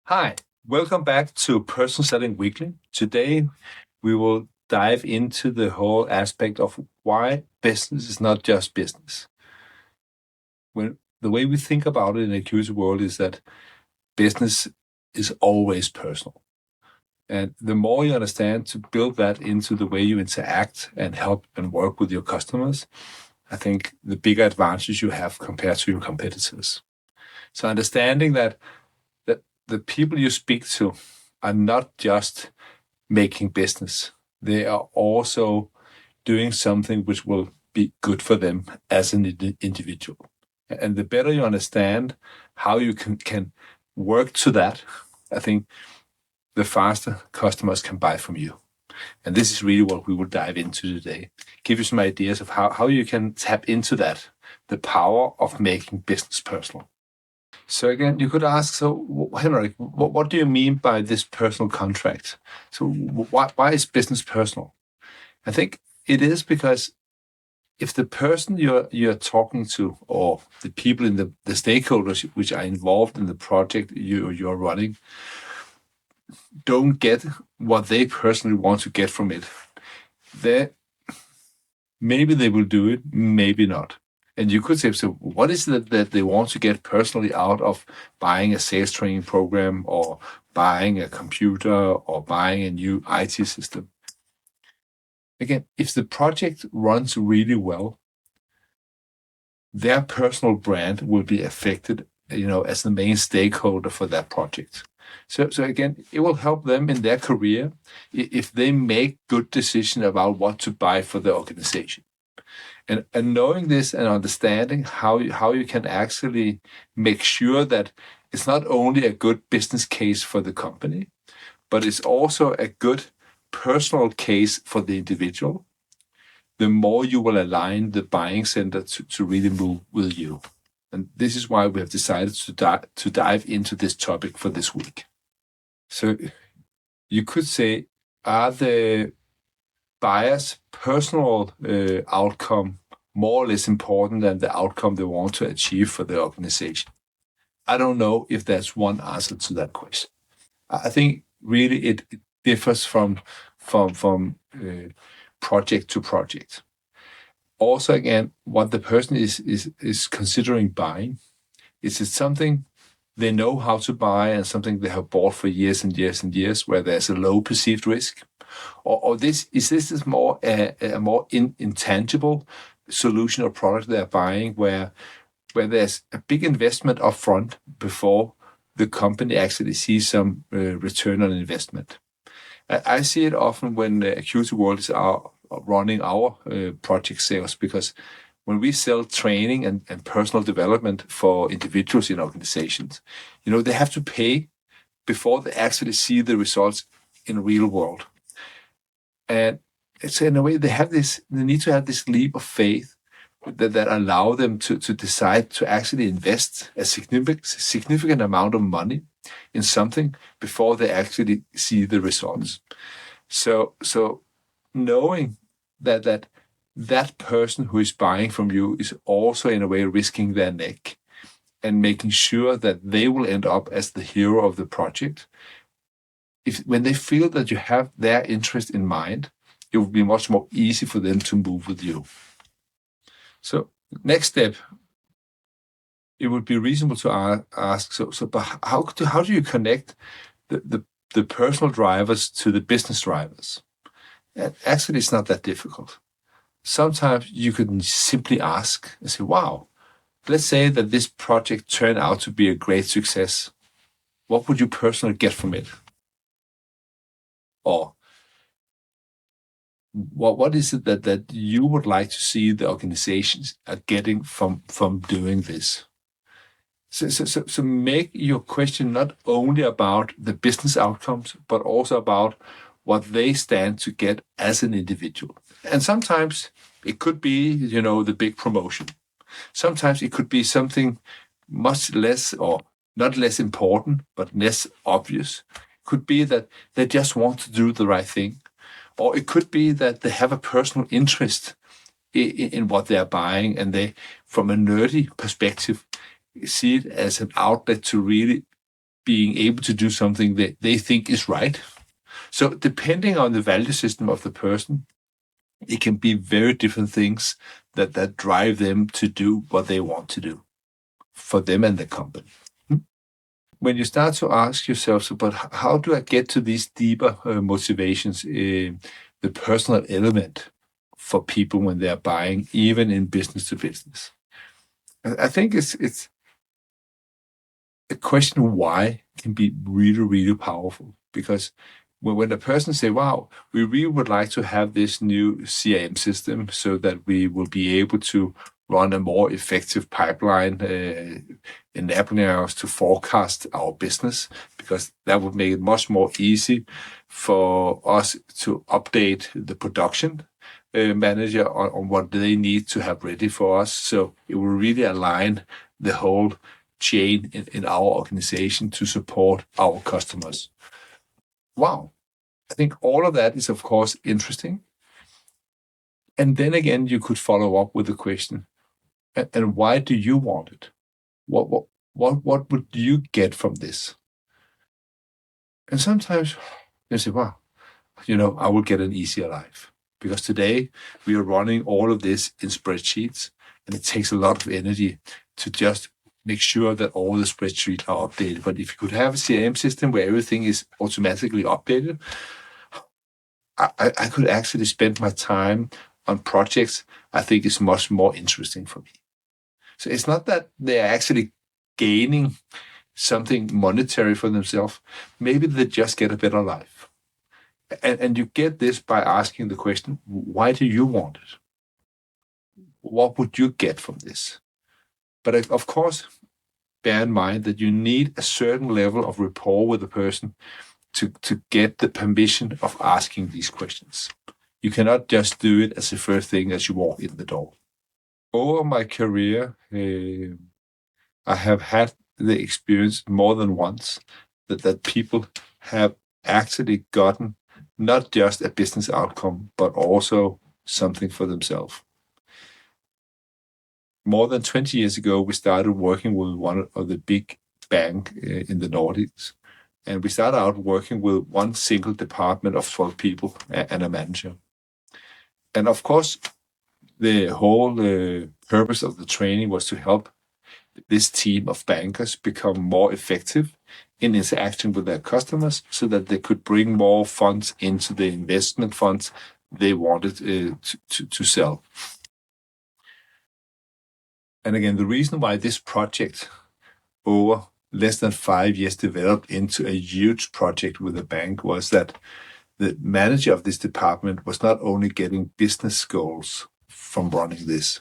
Hi, welcome back to Personal Selling Weekly. Today, we will dive into the whole aspect of why business is not just business. When the way we think about it in the Acuity World is that business is always personal. And the more you understand to build that into the way you interact and help and work with your customers, I think the bigger advantage you have compared to your competitors. So understanding that the people you speak to are not just making business. They are also doing something which will be good for them as an individual. And the better you understand how you can work to that, I think the faster customers can buy from you. And this is really what we will dive into today. Give you some ideas of how you can tap into that, the power of making business personal. So again, you could ask, so Henrik, what do you mean by this personal contract? So why is business personal? I think it is because if the person you're talking to, or the people in the stakeholders which are involved in the project you're running, don't get what they personally want to get from it, maybe they will do it, maybe not. And you could say, so what is it that they want to get personally out of buying a sales training program or buying a computer or buying a new IT system? Again, if the project runs really well, their personal brand will be affected, as the main stakeholder for that project. So again, it will help them in their career if they make good decisions about what to buy for the organization. And knowing this and understanding how you can actually make sure that it's not only a good business case for the company, but it's also a good personal case for the individual, the more you will align the buying center to really move with you. And this is why we have decided to dive into this topic for this week. So you could say, are the buyer's personal outcome more or less important than the outcome they want to achieve for the organization? I don't know if there's one answer to that question. I think really it differs from project to project. Also, again, what the person is considering buying, is it something they know how to buy and something they have bought for years and years and years, where there's a low perceived risk? Or this is more a more intangible solution or product they're buying, where there's a big investment upfront before the company actually sees some return on investment. I see it often when Acuity World is running our project sales, because when we sell training and personal development for individuals in organizations, they have to pay before they actually see the results in real world. And it's in a way they need to have this leap of faith that allow them to decide to actually invest a significant amount of money in something before they actually see the results. So knowing that person who is buying from you is also in a way risking their neck and making sure that they will end up as the hero of the project. When they feel that you have their interest in mind, it will be much more easy for them to move with you. So next step, it would be reasonable to ask, but how do you connect the personal drivers to the business drivers? And actually, it's not that difficult. Sometimes you can simply ask and say, wow, let's say that this project turned out to be a great success. What would you personally get from it? Or what is it that you would like to see the organizations are getting from doing this? So make your question not only about the business outcomes, but also about what they stand to get as an individual. And sometimes it could be, the big promotion. Sometimes it could be something much less, or not less important, but less obvious. It could be that they just want to do the right thing. Or it could be that they have a personal interest in what they're buying, and they, from a nerdy perspective, see it as an outlet to really being able to do something that they think is right. So depending on the value system of the person, it can be very different things that drive them to do what they want to do for them and the company. When you start to ask yourself, but how do I get to these deeper motivations, the personal element for people when they're buying, even in business to business? I think it's a question why can be really, really powerful, because when a person say, wow, we really would like to have this new CRM system so that we will be able to run a more effective pipeline, enabling us to forecast our business, because that would make it much more easy for us to update the production manager on what they need to have ready for us. So it will really align the whole chain in our organization to support our customers. Wow. I think all of that is, of course, interesting. And then again, you could follow up with the question, and why do you want it? What would you get from this? And sometimes you say, wow, I will get an easier life. Because today we are running all of this in spreadsheets, and it takes a lot of energy to just make sure that all the spreadsheets are updated. But if you could have a CRM system where everything is automatically updated, I could actually spend my time on projects I think is much more interesting for me. So it's not that they're actually gaining something monetary for themselves. Maybe they just get a better life. And you get this by asking the question, why do you want it? What would you get from this? But of course, bear in mind that you need a certain level of rapport with the person to get the permission of asking these questions. You cannot just do it as the first thing as you walk in the door. Over my career, I have had the experience more than once that people have actually gotten not just a business outcome, but also something for themselves. More than 20 years ago, we started working with one of the big banks in the Nordics. And we started out working with one single department of 12 people and a manager. And of course, the whole purpose of the training was to help this team of bankers become more effective in interaction with their customers so that they could bring more funds into the investment funds they wanted to sell. And again, the reason why this project over less than 5 years developed into a huge project with a bank was that the manager of this department was not only getting business goals from running this,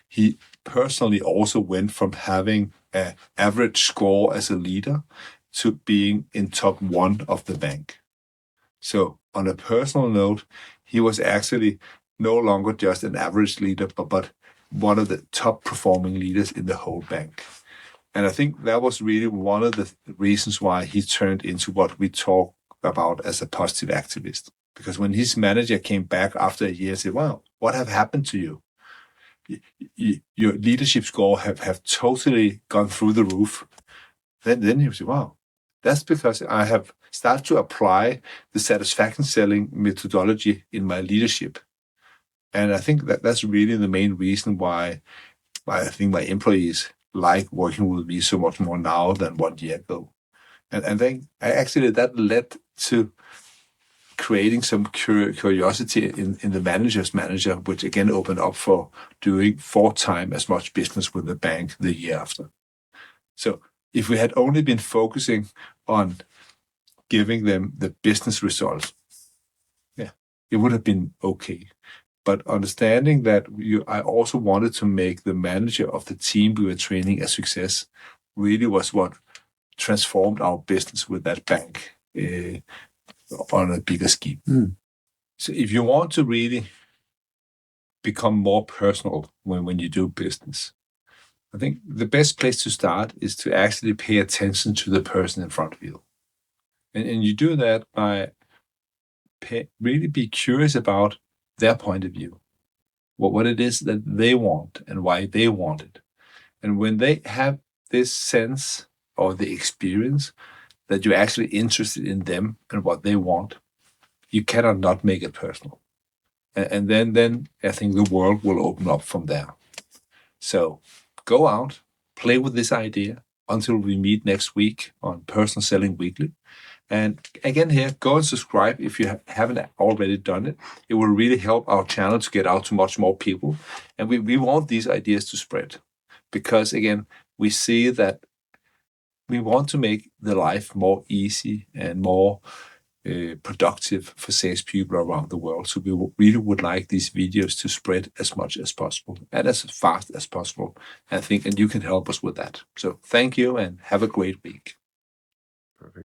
he personally also went from having an average score as a leader to being in top 1 of the bank. So on a personal note, he was actually no longer just an average leader, but one of the top performing leaders in the whole bank. And I think that was really one of the reasons why he turned into what we talk about as a positive activist. Because when his manager came back after a year and said, wow, what have happened to you? Your leadership score have totally gone through the roof. Then he said, wow, that's because I have started to apply the satisfaction selling methodology in my leadership. And I think that's really the main reason why I think my employees like working with me so much more now than 1 year ago. And then that led to creating some curiosity in the manager's manager, which again opened up for doing 4 times as much business with the bank the year after. So if we had only been focusing on giving them the business results, it would have been okay. But understanding that I also wanted to make the manager of the team we were training a success really was what transformed our business with that bank on a bigger scheme. So if you want to really become more personal when you do business, I think the best place to start is to actually pay attention to the person in front of you. And you do that by really be curious about their point of view, what it is that they want and why they want it. And when they have this sense or the experience, that you're actually interested in them and what they want, you cannot not make it personal. And then I think the world will open up from there. So go out, play with this idea until we meet next week on Personal Selling Weekly. And again here, go and subscribe if you haven't already done it. It will really help our channel to get out to much more people. And we want these ideas to spread. Because again, we see that we want to make the life more easy and more productive for salespeople around the world. So we really would like these videos to spread as much as possible and as fast as possible. And you can help us with that. So thank you and have a great week. Perfect.